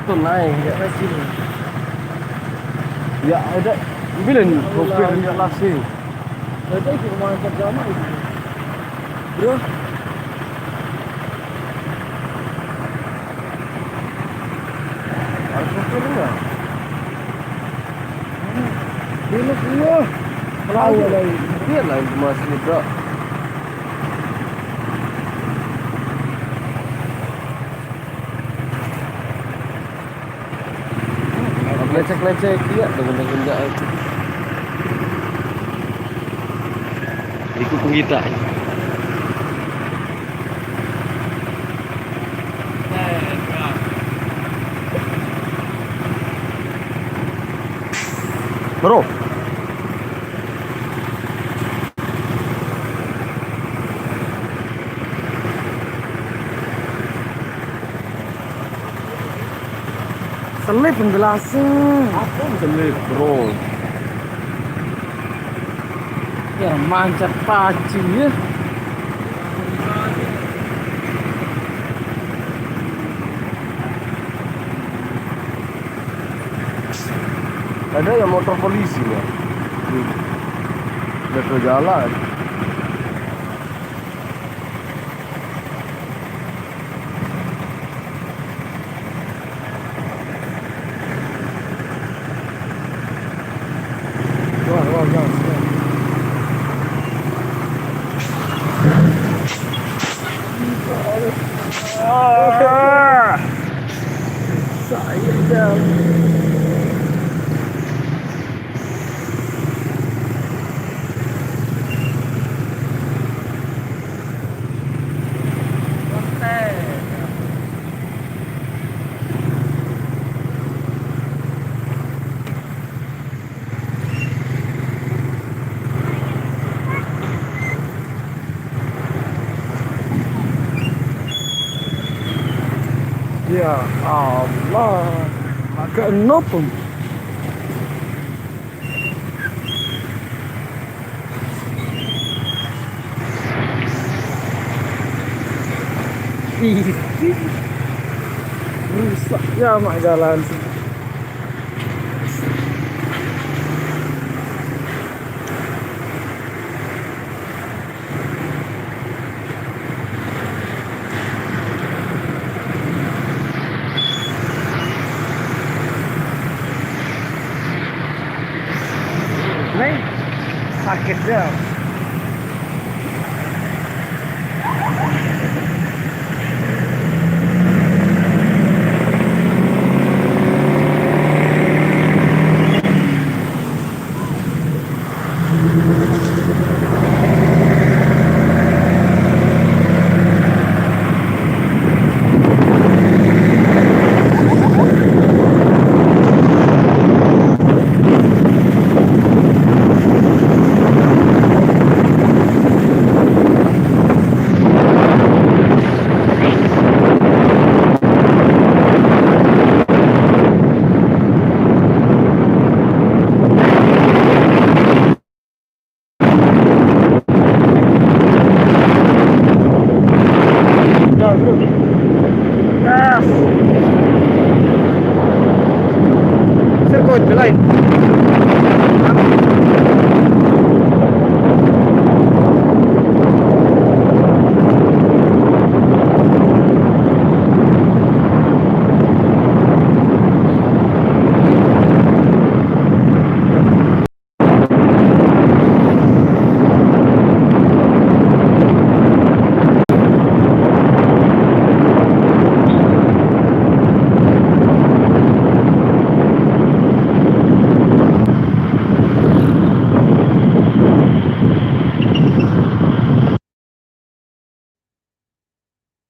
Itu naik ya sini. Ya ada bilang sopir dia lasi. Ada itu rumah kerjama itu. Bro. Ada sopirnya. Belok semua. Perahu lagi. Dia lain cuma sini bro. Lecek-lecek dia dengan itu. Ikut penggita. Bro. Selip penjelasan. Apa selip bro? Ya mancat pacu ya. Ada yang motor polisi ya. Udah jalan. Wah. Saya dah. Ya Allah, agak nopo. Rusak ya mak jalan sih. Nih, sakit dah. Sirkuit lain.